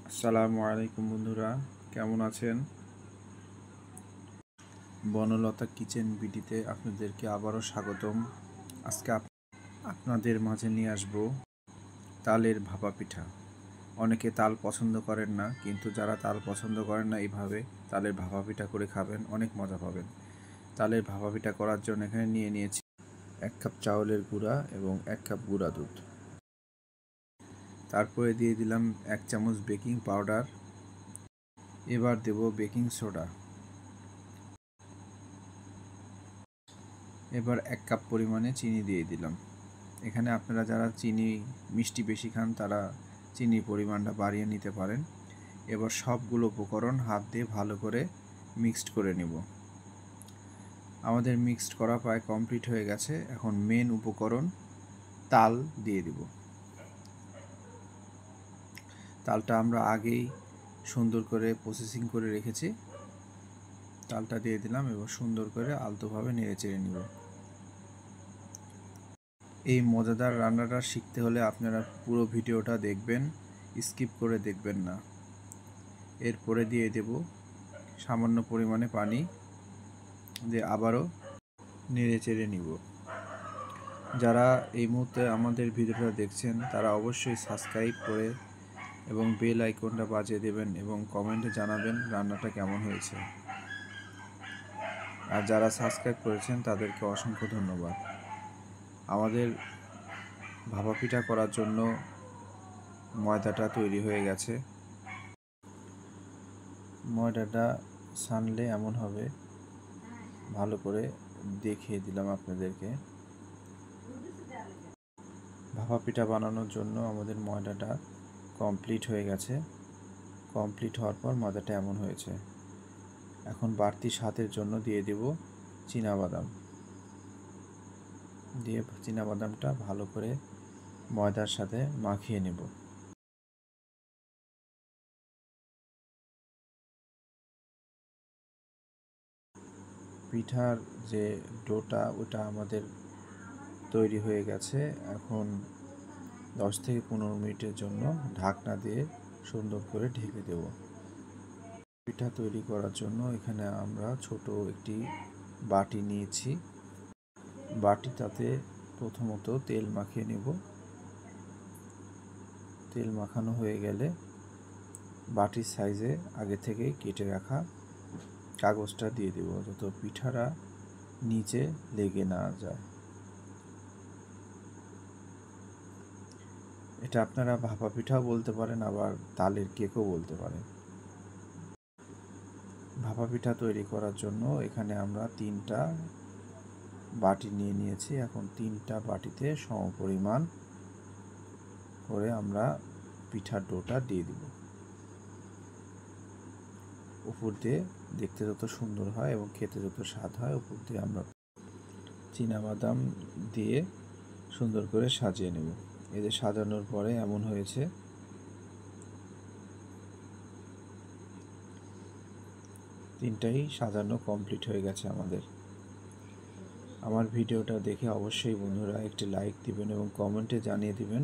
আসসালামু আলাইকুম বন্ধুরা, কেমন আছেন? বনলতা কিচেন বিডিতে আপনাদেরকে আবারও স্বাগতম। আজকে আপনাদের মাঝে নিয়ে আসব তালের ভাপা পিঠা। অনেকে তাল পছন্দ করেন না, কিন্তু যারা তাল পছন্দ করেন না এইভাবে তালের ভাপা পিঠা করে খাবেন, অনেক মজা পাবেন। তালের ভাপা পিঠা করার জন্য এখানে নিয়ে নিয়েছি 1 কাপ চাউলের গুঁড়া এবং 1 কাপ গুঁড়া দুধ। তারপরে দিয়ে দিলাম 1 চামচ বেকিং পাউডার। এবার দেব বেকিং সোডা। এবার 1 কাপ পরিমাণে চিনি দিয়ে দিলাম। এখানে আপনারা যারা চিনি মিষ্টি বেশি খান তারা চিনির পরিমাণটা বাড়িয়ে নিতে পারেন। এবার সবগুলো উপকরণ হাত দিয়ে ভালো করে মিক্সড করে নেব। আমাদের মিক্সড করা প্রায় কমপ্লিট হয়ে গেছে। এখন মেন উপকরণ তাল দিয়ে দিব। তালটা আমরা আগেই সুন্দর করে প্রসেসিং করে রেখেছি। তালটা দিয়ে দিলাম, এবার সুন্দর করে আলতোভাবে নেড়ে চেড়ে নিব। এই মজাদার রান্নাটা শিখতে হলে আপনারা পুরো ভিডিওটা দেখবেন, স্কিপ করে দেখবেন না। এরপরে দিয়ে দেব সামান্য পরিমাণে পানি, দিয়ে আবারও নেড়ে চেড়ে নিব। যারা এই মুহূর্তে আমাদের ভিডিওটা দেখছেন তারা অবশ্যই সাবস্ক্রাইব করে এবং বেল আইকনটা বাজিয়ে দেবেন এবং কমেন্টে জানাবেন রান্নাটা কেমন হয়েছে। আর যারা সাবস্ক্রাইব করেছেন তাদেরকে অসংখ্য ধন্যবাদ। আমাদের ভাপা পিঠা করার জন্য ময়দাটা তৈরি হয়ে গেছে। ময়দাটা ছানলে এমন হবে, ভালো করে দেখিয়ে দিলাম আপনাদেরকে। ভাপা পিঠা বানানোর জন্য আমাদের ময়দাটা কমপ্লিট হয়ে গেছে। কমপ্লিট হওয়ার পর ময়দাটা এমন হয়েছে। এখন বাড়তি স্বাদের জন্য দিয়ে দেব চীনাবাদাম। দিয়ে চীনাবাদামটা ভালো করে ময়দার সাথে মাখিয়ে নেব। পিঠার যে ডোটা ওটা আমাদের তৈরি হয়ে গেছে। এখন 10 থেকে 15 মিনিটের জন্য ঢাকনা দিয়ে সুন্দর করে ঢেকে দেব। পিঠা তৈরি করার জন্য এখানে আমরা ছোট একটি বাটি নিয়েছি। বাটিটাতে প্রথমত তেল মাখিয়ে নেব। তেল মাখানো হয়ে গেলে বাটির সাইজে আগে থেকেই কেটে রাখা কাগজটা দিয়ে দেব, যত পিঠাটা নিচে লেগে না যায়। এটা আপনারা ভাপা পিঠাও বলতে পারেন, আবার তালের কেকও বলতে পারেন। ভাপা পিঠা তৈরি করার জন্য এখানে আমরা 3টা বাটি নিয়ে নিয়েছি। এখন 3টা বাটিতে সমপরিমাণ করে আমরা পিঠার ডোটা দিয়ে দিব। উপর দিয়ে দেখতে যত সুন্দর হয় এবং খেতে যত স্বাদ হয়, উপর দিয়ে আমরা চীনাবাদাম দিয়ে সুন্দর করে সাজিয়ে নেব। এই যে সাজানোর পরে এমন হয়েছে। তিনটাই সাজানো কমপ্লিট হয়ে গেছে আমাদের। আমার ভিডিওটা দেখে অবশ্যই বন্ধুরা একটি লাইক দিবেন এবং কমেন্টে জানিয়ে দিবেন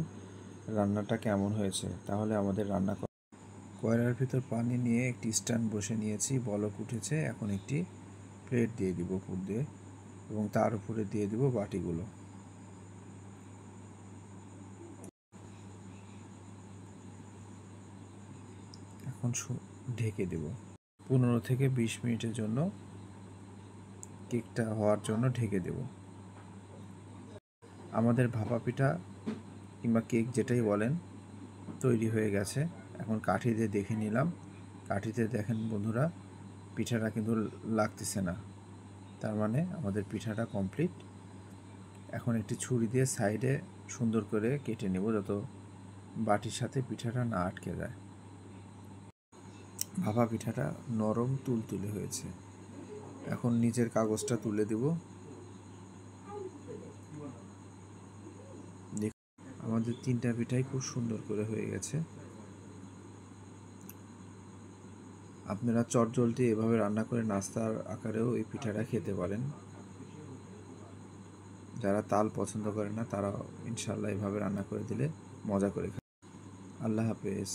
রান্নাটা কেমন হয়েছে। তাহলে আমাদের রান্না কয়রার ভিতর পানি নিয়ে একটি স্ট্যান্ড বসে নিয়েছি, বলক উঠেছে। এখন একটি প্লেট দিয়ে দিব উপর দিয়ে এবং তার উপরে দিয়ে দিব বাটিগুলো। এখন ঢেকে দেব 15 থেকে 20 মিনিটের জন্য। কেকটা হওয়ার জন্য ঢেকে দেব। আমাদের ভাপা পিঠা কিংবা কেক যেটাই বলেন তৈরি হয়ে গেছে। এখন কাঠি দিয়ে দেখে নিলাম। কাঠিতে দেখেন বন্ধুরা, পিঠাটা কিন্তু লাগতেছে না, তার মানে আমাদের পিঠাটা কমপ্লিট। এখন একটি ছুরি দিয়ে সাইডে সুন্দর করে কেটে নেব, যত বাটির সাথে পিঠাটা না আটকে যায়। ভাপা পিঠাটা নরম তুলতুলে হয়েছে। এখন নিচের কাগজটা তুলে দেব। আমাদের 3টা পিঠাই খুব সুন্দর করে হয়ে গেছে। আপনারা চটজলদি এভাবে রান্না করে নাস্তার আকারেও এই পিঠাটা খেতে পারেন। যারা তাল পছন্দ করে না তারা ইনশাল্লাহ এভাবে রান্না করে দিলে মজা করে খাবে। আল্লাহ হাফেজ।